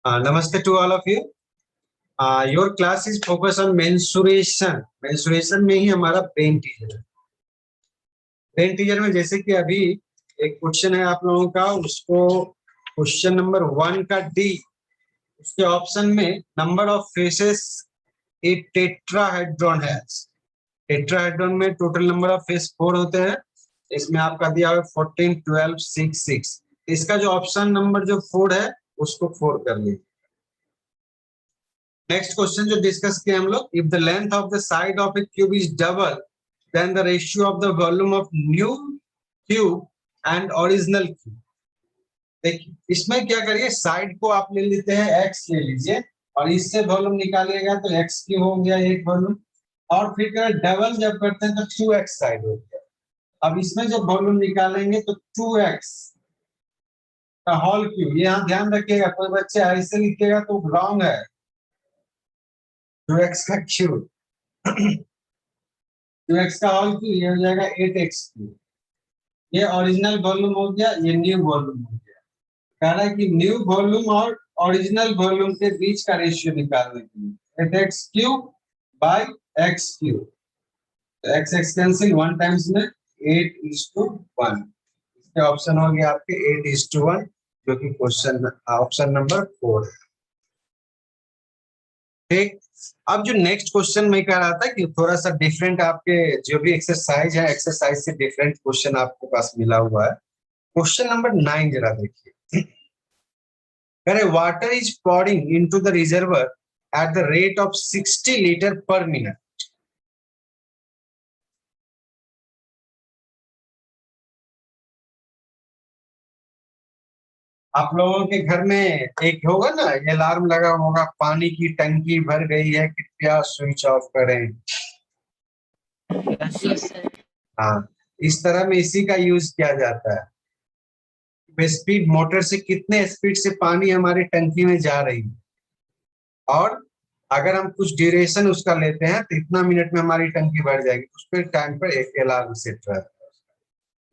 Namaste to all of you. Your class is focused on mensuration. Mensuration में ही हमारा brain teacher है. Brain teacher में जैसे कि अभी एक क्वेश्चन है आप लोगों का, उसको क्वेश्चन नंबर 1 का डी, उसके ऑप्शन में number of faces A tetrahedron है. टेट्राहेड्रॉन में टोटल नंबर ऑफ फेस 4 होते हैं. इसमें आपका दिया हुआ 14, 12, 6, 6. इसका जो ऑप्शन नंबर जो 4 है उसको 4 कर लीजिए. नेक्स्ट क्वेश्चन जो डिस्कस किए हम लोग, if the length of the side of a cube is double then the ratio of the volume of new cube and original cube. देखिए इसमें क्या करिए, साइड को आप ले लेते हैं x ले लीजिए और इससे वॉल्यूम निकालिएगा तो x क्यूब हो गया एक वॉल्यूम, और फिर डबल जब करते हैं तो 2x साइड हो गया. अब इसमें जब वॉल्यूम निकालेंगे तो 2x का होल क्यूब. ये यहाँ ध्यान रखिएगा, कोई बच्चे ऐसे लिखेगा तो रॉन्ग है. 2x का क्यूब 2x का होल क्यूब, ये हो जाएगा 8x क्यूब. ये ओरिजिनल वॉल्यूम हो गया, ये न्यू वॉल्यूम हो गया. कह रहा है कि न्यू वॉल्यूम और ओरिजिनल वॉल्यूम के बीच का रेशियो निकालने के लिए 8x cube by x cube. x x cancel, 1 times में 8:1. इसके ऑप्शन हो गया आपके 8:1, जो कि क्वेश्चन ऑप्शन नंबर 4 है. ठीक. अब जो नेक्स्ट क्वेश्चन मैं कह रहा था कि थोड़ा सा डिफरेंट, आपके जो भी एक्सरसाइज है एक्सरसाइज से डिफरेंट क्वेश्चन आपके पास मिला हुआ है. क्वेश्चन नंबर 9 जरा देखिए. कह रहे water is pouring into the reservoir at the rate of 60 litre पर मिनट. आप लोगों के घर में एक होगा ना, अलार्म लगा होगा, पानी की टंकी भर गई है, कृपया स्विच ऑफ करें. हाँ, इस तरह में इसी का यूज किया जाता है. स्पीड मोटर से कितने स्पीड से पानी हमारी टंकी में जा रही है, और अगर हम कुछ ड्यूरेशन उसका लेते हैं तो इतना मिनट में हमारी टंकी भर जाएगी. उस पर टाइम पर एक अलार्म सेट रहता है,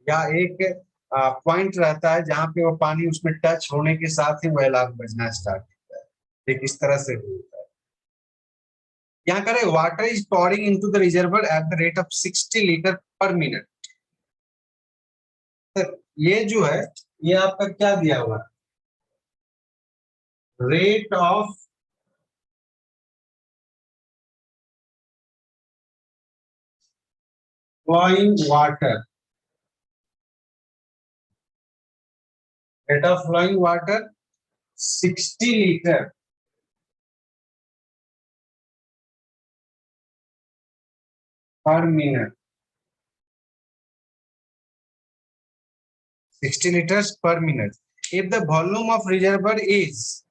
या एक पॉइंट रहता है जहाँ पे वो पानी उसमें टच होने के साथ ही वो अलार्म बजना स्टार्ट होता है. ठीक इस तरह से होता है. यहाँ करें water is pouring into the reservoir at the rate of 60 litre पर मिनट. ये जो है ये आपका क्या दिया हुआ है, rate of flowing water. Rate of flowing water 60 litre per minute. 60 liters per minute. If the volume of reservoir is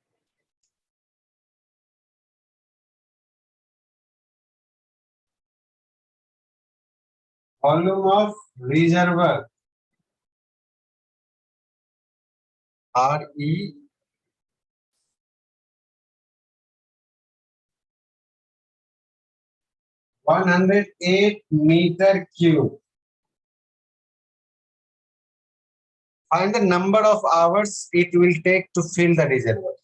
volume of reservoir RE 108 meter cube, find the number of hours it will take to fill the reservoir.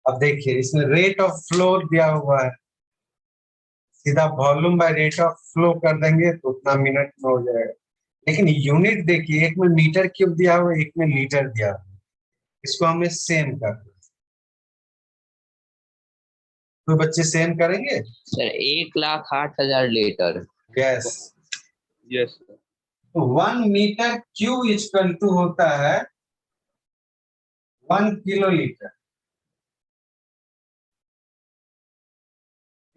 अब देखिए इसमें rate of flow दिया हुआ है, सीधा volume by rate of flow कर देंगे तो उतना मिनट में हो जाएगा. लेकिन यूनिट देखिए, एक में मीटर क्यूब दिया हुआ है, एक में लीटर दिया हुआ है. इसको हमें सेम करना है. तो बच्चे सेम करेंगे सर. 1,08,000 लीटर. यस. यस. तो 1 मीटर क्यूब इक्वल टू होता है 1 किलो लीटर.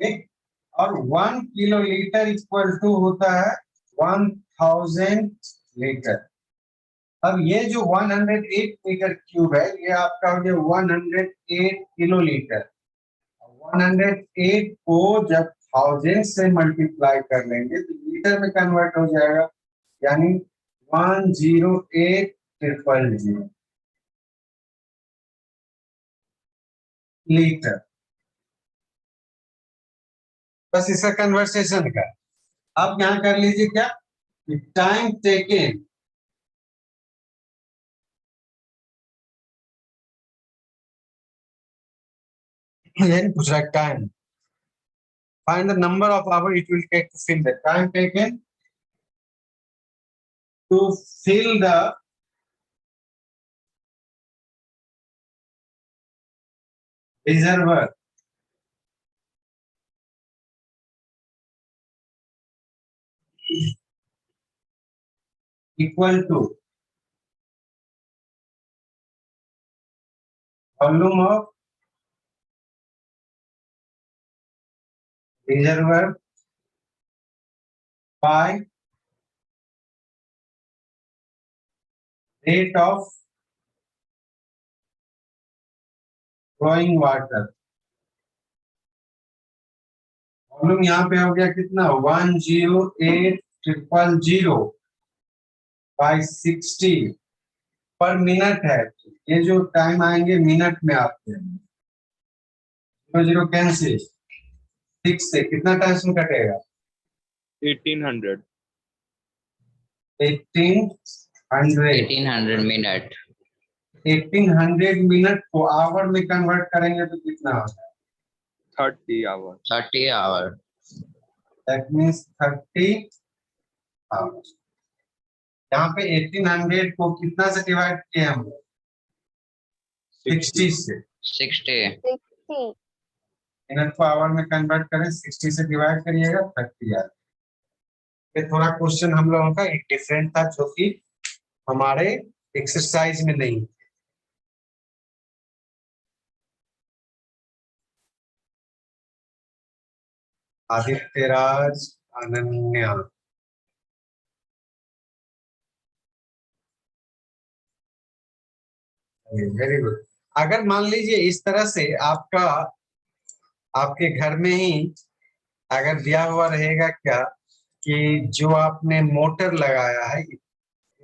ठीक. और 1 किलो लीटर इक्वल टू होता है 1000 लीटर. अब ये जो 108 मीटर क्यूब है ये आपका हो गया 108 किलो लीटर. 108 को जब 1000 से मल्टीप्लाई कर लेंगे तो लीटर में कन्वर्ट हो जाएगा, यानी 108,000 लीटर. बस इसका कन्वर्सेशन का. अब यहाँ कर लीजिए क्या, टाइम टेकन यानी पूछ रहा है time, find the number of hour it will take to fill the time taken to fill the reservoir equal to volume of reservoir by rate of flowing water। Volume यहाँ पे हो गया कितना 108,000 by 60 पर मिनट है। ये जो time आएंगे मिनट में आपके 0 कैंसिल 6 से कितना टाइम कटेगा 1800 1800 मिनट 1800 मिनट को आवर में कन्वर्ट करेंगे तो कितना होगा 30 आवर दैट मीन्स 30 आवर्स। यहाँ पे 1800 को कितना से डिवाइड किए हम 60 से 60 मिनट को आवर में कन्वर्ट करें 60 से डिवाइड करिएगा 30 आ। ये थोड़ा क्वेश्चन हम लोगों का एक डिफरेंट था जो कि हमारे एक्सरसाइज में नहीं। Aditya Raj Ananya very good. अगर मान लीजिए इस तरह से आपका आपके घर में ही अगर दिया हुआ रहेगा क्या कि जो आपने मोटर लगाया है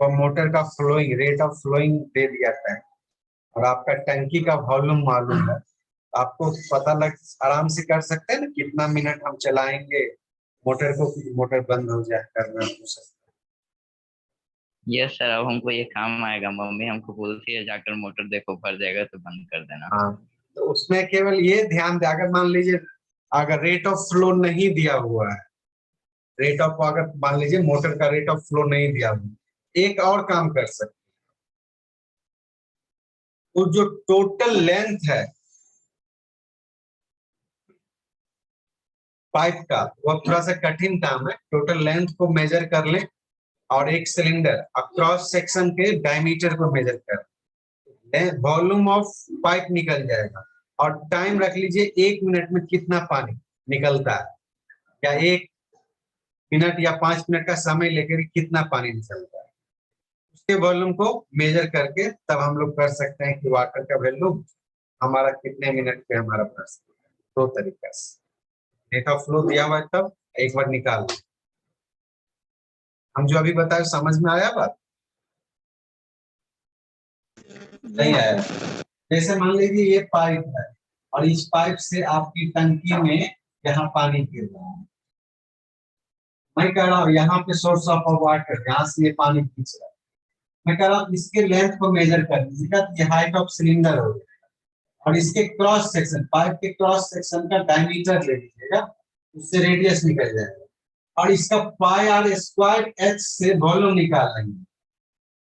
वो मोटर का फ्लोइंग रेट ऑफ फ्लोइंग दे दिया है और आपका टंकी का वॉल्यूम मालूम है, आपको पता लग आराम से कर सकते हैं ना कितना मिनट हम चलाएंगे मोटर को, मोटर बंद हो जाए करना हो सकता है। यस सर, अब हमको ये काम आएगा। मम्मी हमको बोलती है जाकर मोटर देखो भर जाएगा तो बंद कर देना। हाँ, तो उसमें केवल ये ध्यान दे अगर मान लीजिए अगर रेट ऑफ फ्लो नहीं दिया हुआ है, रेट ऑफ अगर मान लीजिए मोटर का रेट ऑफ फ्लो नहीं दिया हुआ, एक और काम कर सकते, वो जो टोटल लेंथ है पाइप का वो थोड़ा सा कठिन काम है। टोटल लेंथ को मेजर कर ले और एक सिलेंडर क्रॉस सेक्शन के डायमीटर को मेजर कर वॉल्यूम ऑफ पाइप निकल जाएगा और टाइम रख लीजिए 1 मिनट में कितना पानी निकलता है या 1 मिनट या 5 मिनट का समय लेकर कितना पानी निकलता है, उसके वॉल्यूम को मेजर करके तब हम लोग कर सकते हैं कि वाटर का वैल्यू हमारा कितने मिनट पे हमारा बढ़ सकता है। 2 तरीका से रेट ऑफ फ्लो दिया हुआ है तब एक बार निकाल हम जो अभी बताए समझ में आया बात नहीं आया। जैसे मान लीजिए ये पाइप है और इस पाइप से आपकी टंकी में यहाँ पानी गिर रहा है, मैं कह रहा हूँ यहाँ पे सोर्स ऑफ वाटर यहाँ से ये पानी खींच रहा है, मैं कह रहा हूँ इसके लेंथ को मेजर कर लीजिएगा तो ये हाइट ऑफ सिलेंडर हो गया और इसके क्रॉस सेक्शन पाइप के क्रॉस सेक्शन का डायमीटर ले लीजिएगा उससे रेडियस निकल जाएगा और इसका पाई आर स्क्वायर एच से वॉल्यूम निकाल लेंगे।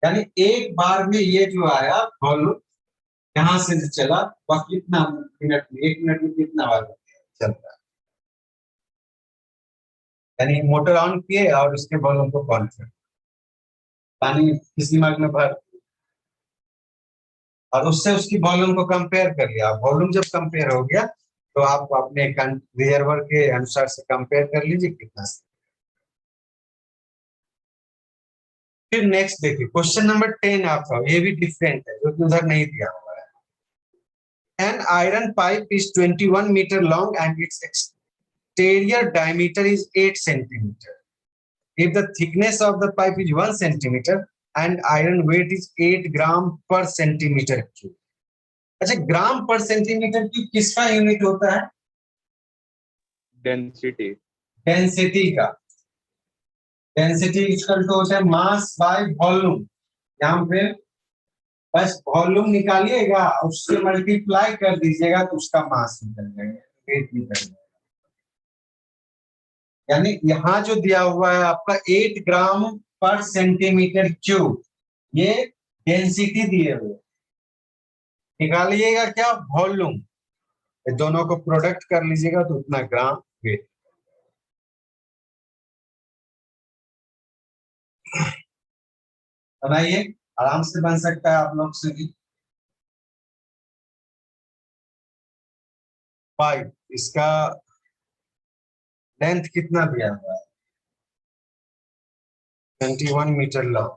यानी एक बार में ये जो आया वॉल्यूम यहाँ से जो चला वह कितना मिनट में 1 मिनट में कितना बार चलता है, यानी मोटर ऑन किए और उसके वॉल्यूम को बंद कर पानी किसी मग में भर और उससे उसकी वॉल्यूम को कंपेयर कर लिया। वॉल्यूम जब कंपेयर हो गया तो आप अपने रिजर्वर के अनुसार से कंपेयर कर लीजिए कितना। फिर नेक्स्ट देखिए क्वेश्चन नंबर 10 आपका ये भी डिफरेंट है जो कि उधर नहीं दिया हुआ है। An iron pipe is 21 meter long and its exterior diameter is 8 centimeter. If the thickness of the pipe is 1 centimeter and iron weight is 8 gram per centimeter cube. अच्छा ग्राम पर सेंटीमीटर क्यूब किसका यूनिट होता है density का density equal to होता है mass by volume. यहाँ पे बस वॉल्यूम निकालिएगा, उससे मल्टीप्लाई कर दीजिएगा तो उसका मास निकल जाएगा, वेट निकल जाएगा। यानी यहाँ जो दिया हुआ है आपका 8 ग्राम पर सेंटीमीटर क्यूब, ये डेंसिटी दिए हुए, निकालिएगा क्या वॉल्यूम, दोनों को प्रोडक्ट कर लीजिएगा तो उतना ग्राम वेट। बनाइए, आराम से बन सकता है आप लोग से भी। 5, इसका लेंथ कितना दिया हुआ है? 21 मीटर लॉन्ग।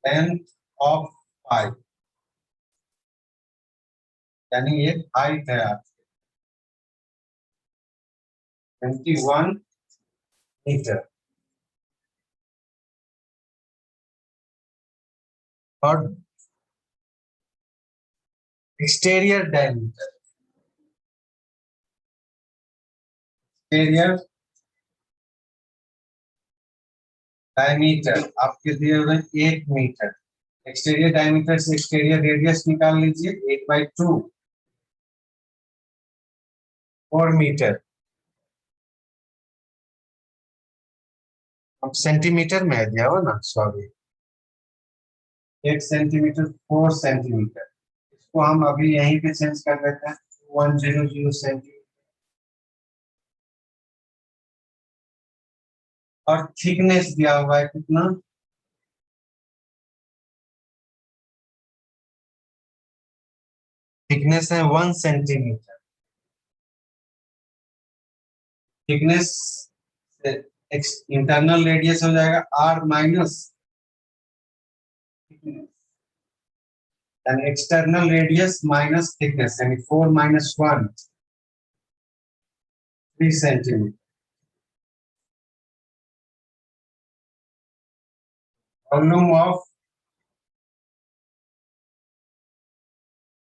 लेंथ ऑफ 5, यानी ये हाइट है आपकी 21 मीटर। और एक्सटीरियर डायमीटर, एक्सटीरियर डायमीटर आपके दिए हुए 8 मीटर। एक्सटीरियर डायमीटर से एक्सटीरियर रेडियस निकाल लीजिए, 8/2, 4 मीटर। अब सेंटीमीटर में दिया हो ना, सॉरी, 8 सेंटीमीटर, 4 सेंटीमीटर। इसको हम अभी यहीं पे चेंज कर देते हैं, 100 सेंटीमीटर। और थिकनेस दिया हुआ है कितना? थिकनेस है 1 सेंटीमीटर। थिकनेस इंटरनल रेडियस हो जाएगा r माइनस थिकनेस, यानी एक्सटर्नल रेडियस माइनस थिकनेस, यानी 4 - 1, 3 सेंटीमीटर। वॉल्यूम ऑफ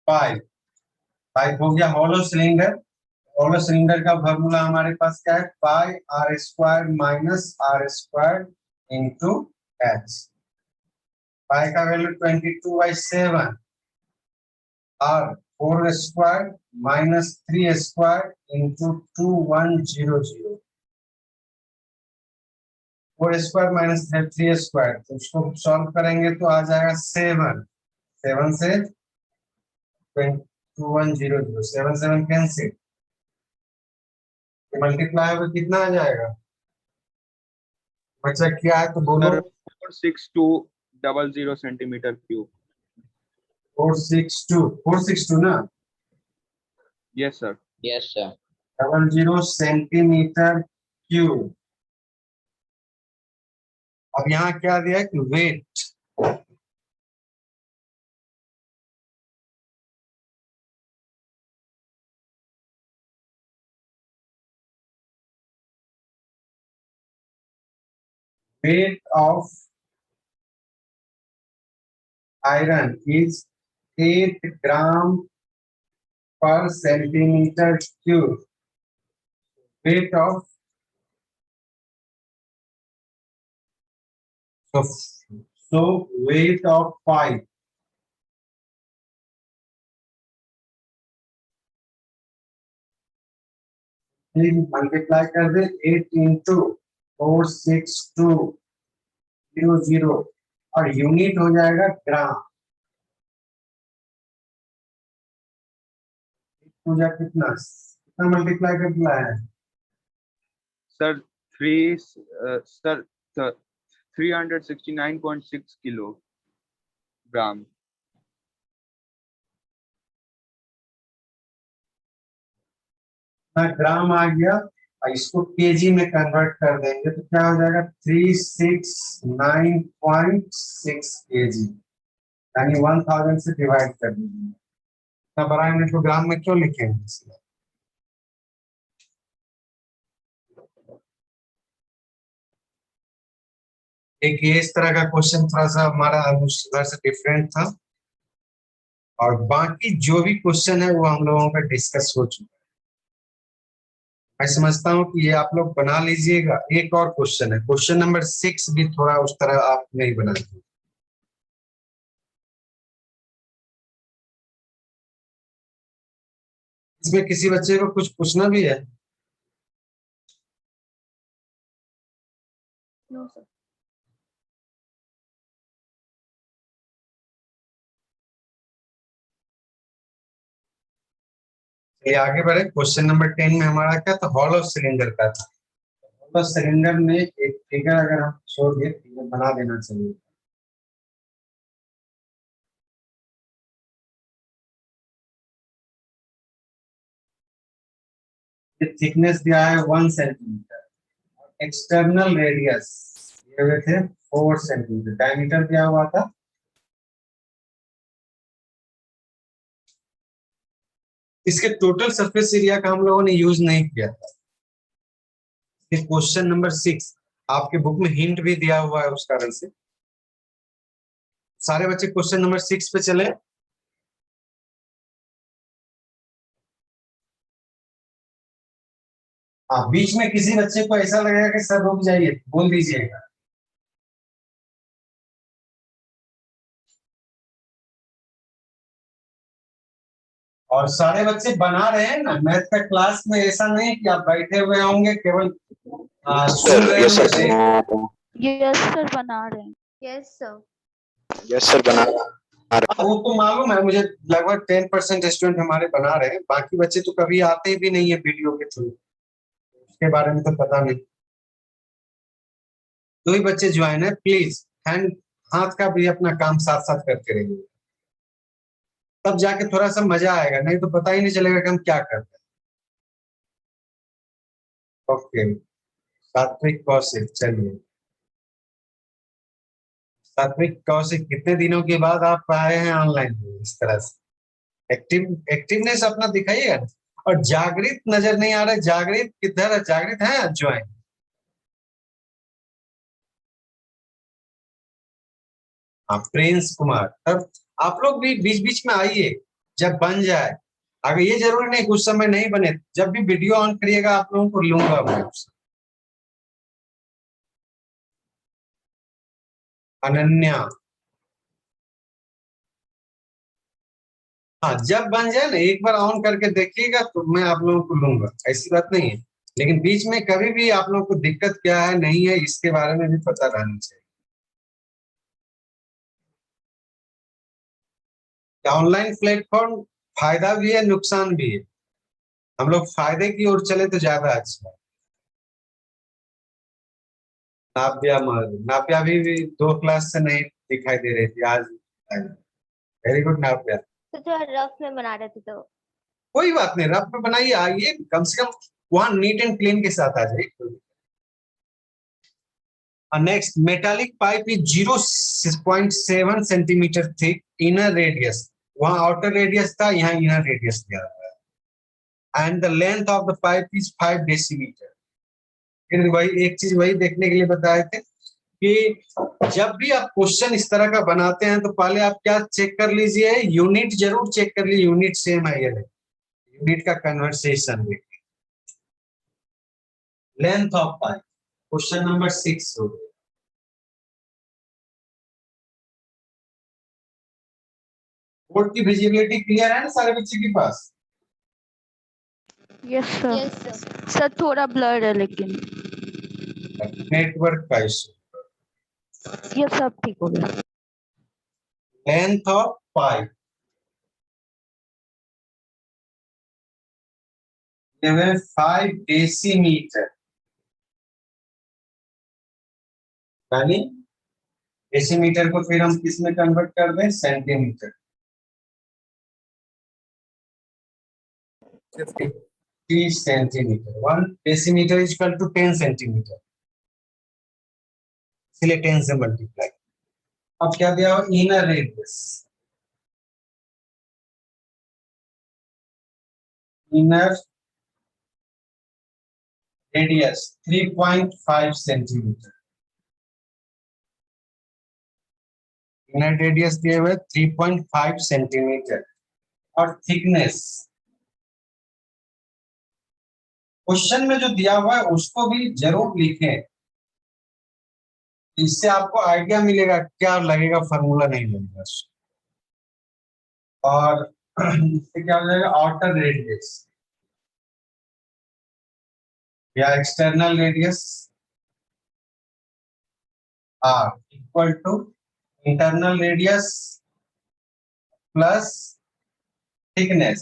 5, 5 हो गया हॉलो सिलेंडर। हॉलो सिलेंडर का फॉर्मूला हमारे पास क्या है? पाई r square minus r square into h। पाई का वैल्यू 22/7 और 4 square minus 3 square into 2100। 4 square minus 3 square, तो उसको सॉल्व करेंगे तो आ जाएगा 7। 7 से 2100, 7 7 कैंसिल, मल्टीप्लाई होकर कितना आ जाएगा? बच्चा क्या है तो बोलो। Sir 46200 centimetre cube. 462 ना? Yes sir. Yes sir. 00 centimetre cube. अब यहाँ क्या दिया है कि wait, weight of iron is 8 gram per centimeter cube. Weight of, so weight of 5, multiply कर दे 8 इंटू 46200 और यूनिट हो जाएगा ग्राम। पूजा कितना कितना मल्टीप्लाई करना है? Sir 369.6 kilogram. ग्राम आ गया और इसको केजी में कन्वर्ट कर देंगे तो क्या हो जाएगा? 369.6 केजी, यानी 1000 से डिवाइड कर दीजिए। इतना बड़ा यूनिट को ग्राम में क्यों लिखेंगे? इसलिए एक ये इस तरह का क्वेश्चन थोड़ा सा हमारा अनुसार से डिफरेंट था, और बाकी जो भी क्वेश्चन है वो हम लोगों का डिस्कस हो चुका है। मैं समझता हूँ कि ये आप लोग बना लीजिएगा। एक और क्वेश्चन है, क्वेश्चन नंबर 6 भी थोड़ा उस तरह आप नहीं बनाते। इसमें किसी बच्चे को कुछ पूछना भी है? No sir. ये आगे बढ़े। क्वेश्चन नंबर 10 में हमारा क्या था? हॉलो सिलेंडर का था। हॉलो सिलेंडर में एक फिगर अगर हम छोड़ दिए, फिगर बना देना चाहिए। ये थिकनेस दिया है 1 सेंटीमीटर, एक्सटर्नल रेडियस दिए हुए थे 4 सेंटीमीटर, डायमीटर दिया हुआ था। इसके टोटल सरफेस एरिया का हम लोगों ने यूज नहीं किया था। क्वेश्चन नंबर 6 आपके बुक में हिंट भी दिया हुआ है, उस कारण से सारे बच्चे क्वेश्चन नंबर 6 पे चले। हाँ, बीच में किसी बच्चे को ऐसा लगेगा कि सर रुक जाइए, बोल दीजिएगा। और सारे बच्चे बना रहे हैं ना, मैथ का क्लास में ऐसा नहीं कि आप बैठे हुए होंगे केवल सुन रहे होंगे। यस सर बना रहे हैं। Yes sir. यस सर बना वो तो मालूम है मुझे, लगभग 10% स्टूडेंट हमारे बना रहे हैं, बाकी बच्चे तो कभी आते भी नहीं है वीडियो के थ्रू, उसके बारे में तो पता नहीं। 2 ही बच्चे ज्वाइन है, प्लीज हैंड हाथ का भी अपना काम साथ साथ करते रहिए, तब जाके थोड़ा सा मजा आएगा, नहीं तो पता ही नहीं चलेगा कि हम क्या करते हैं। ओके, सात्विक कौशिक, चलिए सात्विक कौशिक, कितने दिनों के बाद आप आए हैं ऑनलाइन इस तरह से? एक्टिवनेस अपना दिखाइएगा। और जागृत नजर नहीं आ रहा है, जागृत किधर है? जागृत है ज्वाइन? हाँ, प्रिंस कुमार, तब आप लोग भी बीच बीच में आइए जब बन जाए। अगर ये जरूरी नहीं कुछ समय नहीं बने, जब भी वीडियो ऑन करिएगा आप लोगों को लूंगा मैं उससे। अनन्या, हाँ जब बन जाए ना एक बार ऑन करके देखिएगा तो मैं आप लोगों को लूंगा, ऐसी बात नहीं है। लेकिन बीच में कभी भी आप लोगों को दिक्कत क्या है नहीं है इसके बारे में भी पता रहना चाहिए। ऑनलाइन प्लेटफॉर्म फायदा भी है नुकसान भी है, हम लोग फायदे की ओर चले तो ज्यादा अच्छा है। नाव्या नाव्या भी 2 क्लास से नहीं दिखाई दे रही थी, आज वेरी गुड नाव्या। तो थोड़ा रफ में बना रहे थे तो। कोई बात नहीं, रफ में बनाइए, आइए कम से कम वहां नीट एंड क्लीन के साथ आ जाइए। Next, metallic pipe is 0.7 centimetre thick, inner radius, वहां आउटर रेडियस था, यहाँ इनर रेडियस दिया हुआ है, and the length of the pipe is 5 decimetre. फिर वही एक चीज वही देखने के लिए बताए थे कि जब भी आप क्वेश्चन इस तरह का बनाते हैं तो पहले आप क्या चेक कर लीजिए, यूनिट जरूर चेक कर लीजिए, यूनिट सेम है या नहीं, यूनिट का कन्वर्सेशन देखिए। Length of pipe, question number 6 हो गया। बोर्ड की विजिबिलिटी क्लियर है ना सारे बच्चे के पास? Yes sir. Yes sir. Sir थोड़ा ब्लर है लेकिन। नेटवर्क का इशू। ये सब ठीक हो गया। लेंथ ऑफ पाइप 5 डेसीमीटर, यानी डेसीमीटर को फिर हम किस में कन्वर्ट कर दें? Centimeter. 50 centimeter, 1 decimeter is equal to 10 centimeter, इसलिए 10 से मल्टीप्लाई। अब क्या दिया हो? Inner radius, inner radius 3.5 centimeter, inner radius दिए हुए 3.5 सेंटीमीटर, और थिकनेस क्वेश्चन में जो दिया हुआ है उसको भी जरूर लिखें, इससे आपको आइडिया मिलेगा क्या लगेगा, फार्मूला नहीं लगेगा। और इससे क्या हो जाएगा, आउटर रेडियस या external radius are equal to internal radius plus thickness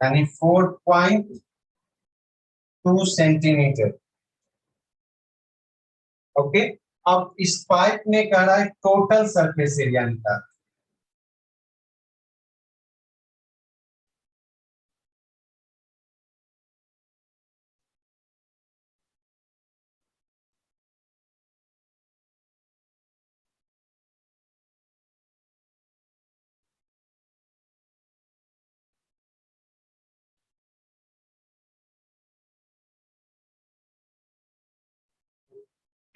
यानी 4.2 सेंटीमीटर। ओके, अब इस पाइप में कह रहा है टोटल सरफेस एरिया निकाल।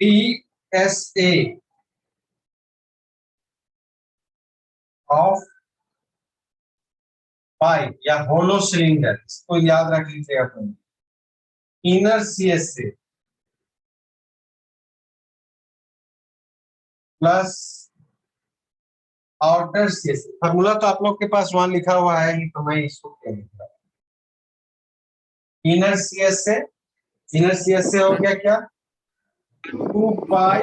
PSA ऑफ पाइप या होलो सिलेंडर, इसको याद रख लीजिएगा तुम। Inner CSA plus outer CSA। Formula तो आप लोग के पास वहां लिखा हुआ है ही, तो मैं इसको क्या लिख रहा हूं। इनर CSA हो गया क्या, 2 पाई।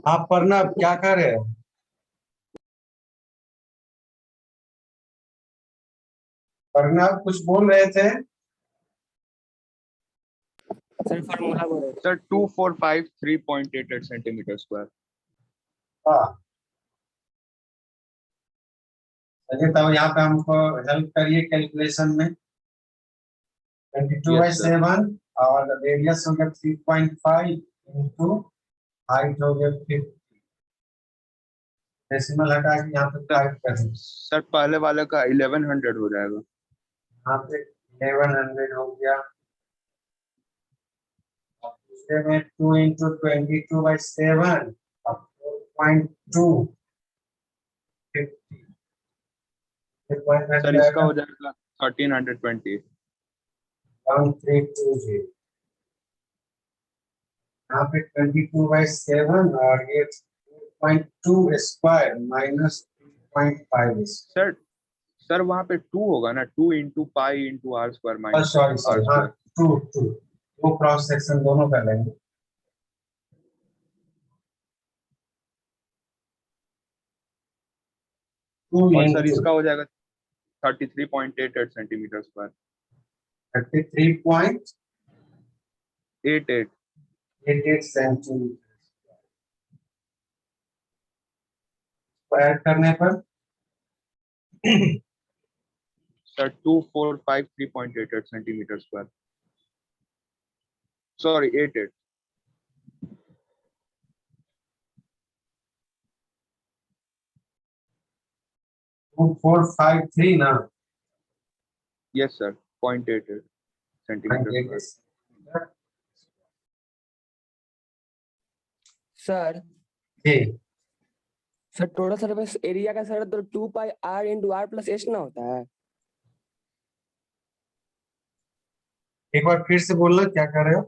आप पढ़ना, क्या कर रहे हो? पढ़ना, कुछ बोल रहे थे? सर फार्मूला बोल रहे सर 2453.88 सेंटीमीटर स्क्वायर। हाँ, चलिए तब यहाँ पे हमको हेल्प करिए कैलकुलेशन में। 22/7 और रेडियस हो गया 3.5 इंटू हाइट हो गया 50। डेसिमल हटा के यहाँ पे टाइप करें। सर पहले वाले का 1100 हो जाएगा। यहाँ पे 1100 हो गया, दूसरे में 2 इंटू 22/7 और 4.2 50। सर इसका हो जाएगा 1320। 1320। यहाँ पे 22/7 और ये 2.2 स्क्वायर माइनस 3.5। सर वहाँ पे 2 होगा ना, 2 into pi into r square minus sorry हाँ, 2 वो क्रॉस सेक्शन दोनों कर लेंगे। और सर इसका हो जाएगा 33.88 सेंटीमीटर स्क्वायर। 33.88 88 सेंटीमीटर ऐड करने पर सर 2453.88 सेंटीमीटर स्क्वायर। सॉरी 88। 2453 ना। Yes sir 0.88 centimetre square. Sir जी, सर टोटल सरफेस एरिया का सर तो 2 pi r into r plus h ना होता है। एक बार फिर से बोलना, क्या कर रहे हो?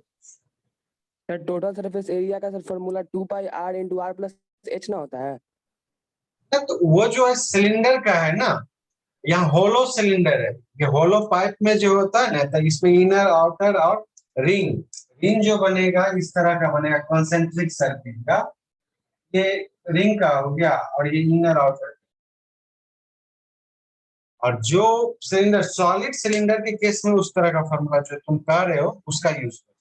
सर टोटल सरफेस एरिया का sir formula 2 pi r into r plus h ना होता है। तो वो जो है सिलेंडर का है ना, यहाँ होलो सिलेंडर है। ये होलो पाइप में जो होता है ना, तो इसमें इनर आउटर और रिंग जो बनेगा इस तरह का बनेगा, कॉन्सेंट्रिक सर्किल का। ये रिंग का हो गया और ये इनर आउटर। और जो सिलेंडर सॉलिड सिलेंडर के केस में उस तरह का फॉर्मूला जो तुम कह रहे हो उसका यूज करो।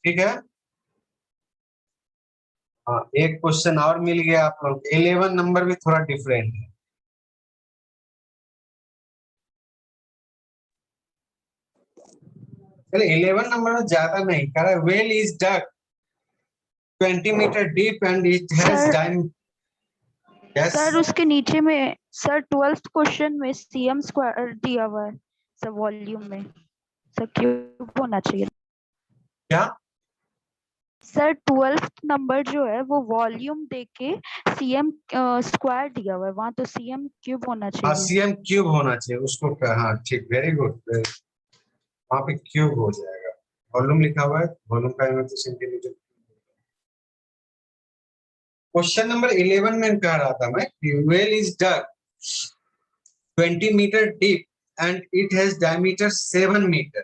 ठीक है, हाँ, एक क्वेश्चन और मिल गया आप लोग। 11 नंबर भी थोड़ा डिफरेंट है। चलिए 11 नंबर में ज्यादा नहीं कह रहा, well is dug 20 meter deep and it has Sir, dime. Yes sir उसके नीचे में सर 12th क्वेश्चन में cm स्क्वायर दिया हुआ है सर वॉल्यूम में। सर क्यूब होना चाहिए। क्या? सर 12th नंबर जो है वो वॉल्यूम देके सीएम स्क्वायर दिया हुआ है, वहां तो सीएम क्यूब होना हाँ चाहिए। सीएम क्यूब होना चाहिए उसको, हाँ ठीक, वेरी गुड, वहां पे क्यूब हो जाएगा। वॉल्यूम लिखा हुआ है, वॉल्यूम का यूनिट तो सेंटीमीटर। क्वेश्चन नंबर 11 में कह रहा था मैं, well is dug 20 meter deep and it has diameter 7 meter.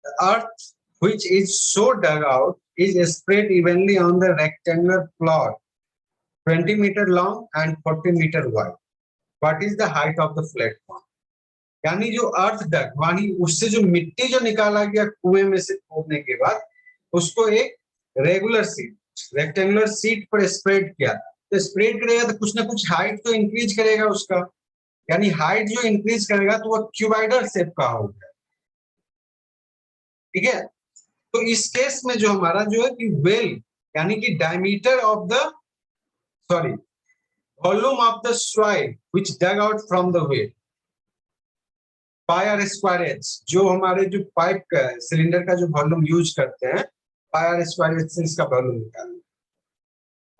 The earth which is so dug out is spread evenly on the rectangular plot 20 meter long and 40 meter wide. What is the height of the platform? यानी जो अर्थ डग, यानी उससे जो मिट्टी जो निकाला गया कुएं में से खोदने के बाद उसको एक रेगुलर सीट, रेक्टेंगुलर सीट पर स्प्रेड किया, तो स्प्रेड करेगा तो कुछ ना कुछ हाइट तो इंक्रीज करेगा उसका, यानी हाइट जो इंक्रीज करेगा तो वह क्यूबाइडल शेप का होगा। ठीक है, तो इस केस में जो हमारा जो है कि वेल यानी कि diameter of the sorry volume of the soil which dug out from the well pi are square h, जो हमारे जो पाइप का सिलेंडर का जो वॉल्यूम यूज करते हैं पाई आर स्क्वायर एच से इसका वॉल्यूम निकालना।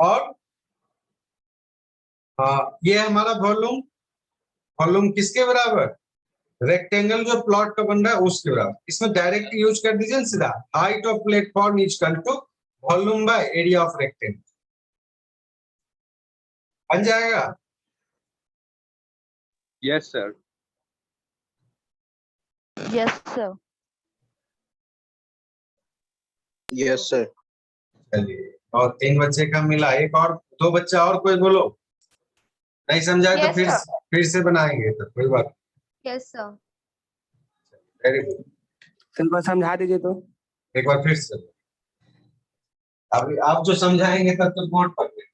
और ये हमारा वॉल्यूम, वॉल्यूम किसके बराबर, रेक्टेंगल जो प्लॉट का बन रहा है उसके बराबर। इसमें डायरेक्ट यूज कर दीजिए ना सीधा, height of platform is equal to volume by area of rectangle, बन जाएगा। Yes sir. Yes sir. Yes sir. चलिए, और 3 बच्चे का मिला, एक और 2 बच्चा और कोई बोलो, नहीं समझा तो Yes, sir. फिर से बनाएंगे, तो कोई बात। Yes, sir. Very good, sir बस समझा दीजिए तो। एक बार फिर से। अभी आप जो समझाएंगे तब तो बोर्ड पर देंगे।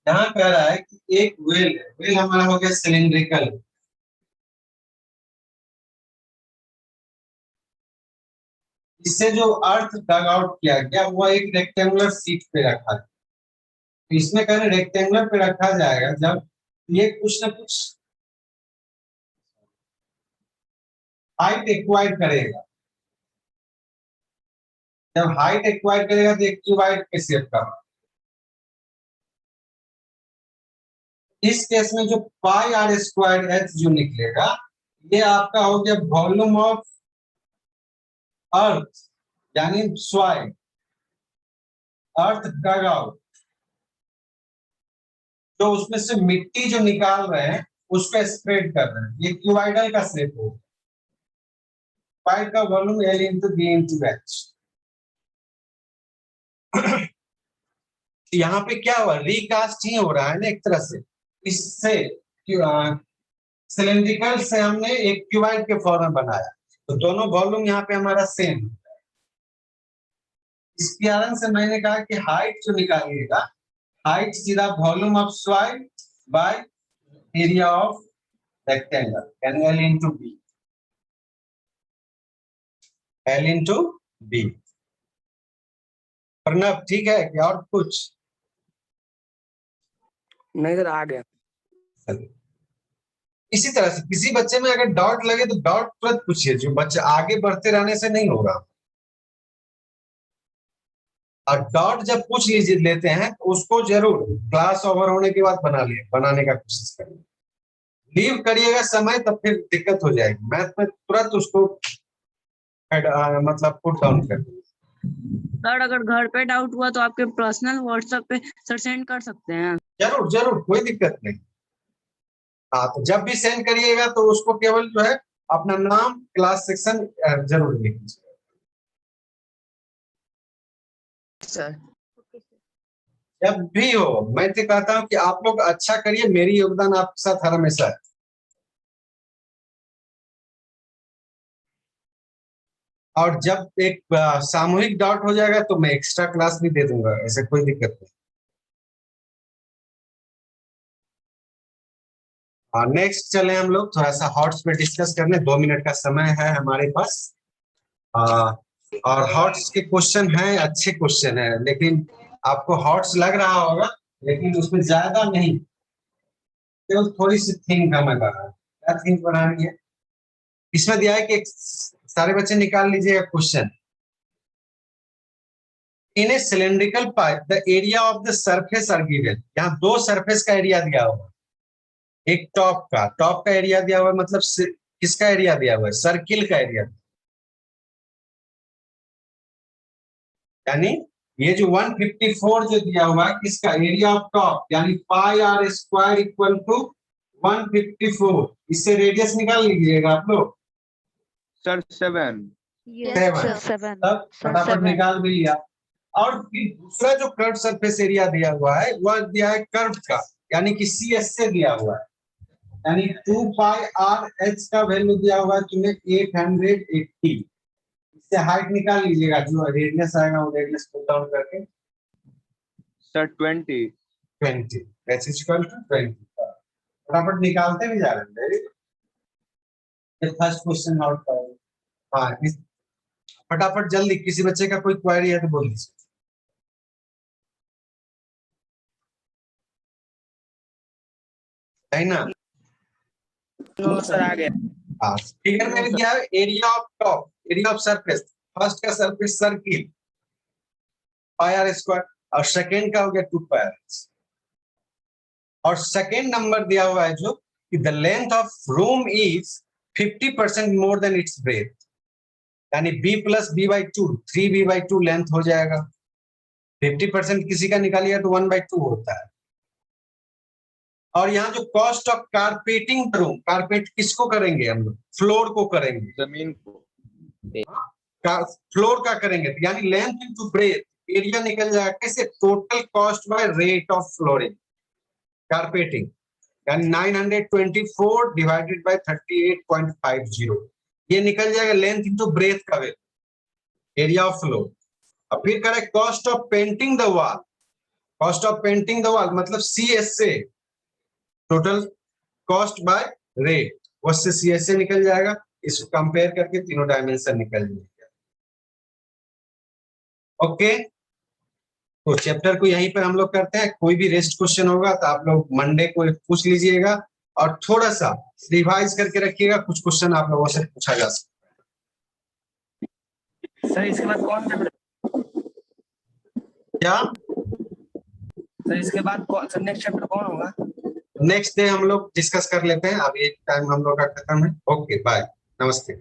यहाँ कह रहा है कि एक वेल है, वेल हमारा हो गया सिलिंड्रिकल, इससे जो अर्थ डग आउट किया गया वो एक रेक्टेंगुलर सीट पे रखा है। तो इसमें कह रहे रेक्टेंगुलर पे रखा जाएगा जब ये कुछ ना कुछ हाइट एक्वायर करेगा, जब हाइट एक्वायर करेगा तो एक क्यूबाइड के शेप का। इस केस में जो पाई आर स्क्वायर एच जो निकलेगा ये आपका हो गया वॉल्यूम ऑफ अर्थ यानी सॉइल, अर्थ डग आउट, जो उसमें से मिट्टी जो निकाल रहे हैं उसको स्प्रेड कर रहे हैं, ये क्यूबाइडल का शेप होगा। पाई का volume l into b into h. यहाँ पे क्या हुआ, रिकास्ट ही हो रहा है ना एक तरह से, इससे सिलिंड्रिकल से हमने एक क्यूबाइड के फॉर्म में बनाया, तो दोनों वॉल्यूम यहाँ पे हमारा सेम है। इस कारण से मैंने कहा कि हाइट जो निकालिएगा, हाइट सीधा volume of soil by area of rectangle यानी L into B, L into B. Pranav ठीक है क्या और कुछ? नहीं सर आ गया। इसी तरह से किसी बच्चे में अगर डाउट लगे तो डाउट तुरंत पूछिए, जो बच्चे आगे बढ़ते रहने से नहीं होगा। और डाउट जब पूछ लीजिए लेते हैं तो उसको जरूर क्लास ओवर होने के बाद बनाने का कोशिश करिए। लीव करिएगा समय तब फिर दिक्कत हो जाएगी, मैथ में तुरंत उसको मतलब पुट डाउन कर दीजिए। सर अगर घर पे डाउट हुआ तो आपके पर्सनल व्हाट्सएप पे सर सेंड कर सकते हैं? जरूर जरूर, कोई दिक्कत नहीं। हाँ, तो जब भी सेंड करिएगा तो उसको केवल जो है अपना नाम क्लास सेक्शन जरूर लिख लीजिए सर। Okay, sir. जब भी हो। मैं तो कहता हूँ कि आप लोग अच्छा करिए, मेरी योगदान आपके साथ हर हमेशा है। और जब एक सामूहिक डाउट हो जाएगा तो मैं एक्स्ट्रा क्लास भी दे दूंगा, ऐसे कोई दिक्कत नहीं। नेक्स्ट चले हम लोग थोड़ा सा हॉट्स पे डिस्कस करने, 2 मिनट का समय है हमारे पास। और हॉट्स के क्वेश्चन हैं, अच्छे क्वेश्चन है, लेकिन आपको हॉट्स लग रहा होगा लेकिन उसमें ज्यादा नहीं, केवल थोड़ी सी थिंक हमें बनाना है। क्या थिंक बनानी है? इसमें दिया है कि सारे बच्चे निकाल लीजिएगा question. In a cylindrical pipe the area of the surface are given. यहाँ दो सरफेस का एरिया दिया हुआ, एक टॉप का एरिया दिया हुआ है, मतलब किसका एरिया दिया हुआ है? सर्किल का एरिया। यानी ये जो 154 जो दिया हुआ है किसका? एरिया ऑफ टॉप, यानी पाई आर स्क्वायर इक्वल टू 154। इससे रेडियस निकाल लीजिएगा आप लोग। सर 7। Yes, Seven. sir. 7 तब फटाफट निकाल भी लिया। और फिर दूसरा जो कर्व सरफेस एरिया दिया हुआ है वह दिया है कर्व का, यानी कि CS से दिया हुआ है, यानी 2 पाई आर एच का वैल्यू दिया हुआ है तुम्हें 880। इससे हाइट निकाल लीजिएगा, जो रेडियस आएगा वो रेडियस पुट डाउन करके सर 20। 20 h equal to 20। फटाफट निकालते भी जा रहे हैं। ये फर्स्ट क्वेश्चन नोट करो। हाँ, फटाफट जल्दी, किसी बच्चे का कोई क्वेरी है तो बोल दीजिए। है ना? नो सर आ गया। हाँ, फिगर में दिया है area of top, area of surface. First का surface circle pi are square, और सेकेंड का हो गया 2 पाई आर। और सेकेंड नंबर दिया हुआ है जो कि the length of room is 50% more than its breadth, यानी b plus b/2, 3b/2 length हो जाएगा। 50% किसी का निकालिएगा तो 1/2 होता है। और यहाँ जो cost of carpeting room, carpet किसको करेंगे हम लोग? फ्लोर को करेंगे, जमीन को। फ्लोर का करेंगे, यानी लेंथ इनटू ब्रेथ, एरिया निकल जाएगा कैसे? Total cost by rate of flooring carpeting, यानी 924 डिवाइडेड बाय 38.50, ये निकल जाएगा लेंथ इनटू ब्रेथ का वैल्यू, एरिया ऑफ फ्लोर। अब फिर करें cost of painting the wall, cost of painting the wall मतलब CS से, टोटल कॉस्ट बाय रेट, उससे CS से निकल जाएगा। इसको कंपेयर करके तीनों डायमेंशन निकल जाएगा। ओके, तो चैप्टर को यहीं पर हम लोग करते हैं। कोई भी रेस्ट क्वेश्चन होगा तो आप लोग मंडे को पूछ लीजिएगा, और थोड़ा सा रिवाइज करके रखिएगा, कुछ क्वेश्चन आप लोगों से पूछा जा सकता सर इसके बाद कौन सा? है। क्या सर इसके बाद कौन सा नेक्स्ट चैप्टर कौन होगा? नेक्स्ट डे हम लोग डिस्कस कर लेते हैं, अभी एक टाइम हम लोग का खत्म है। ओके बाय, नमस्ते।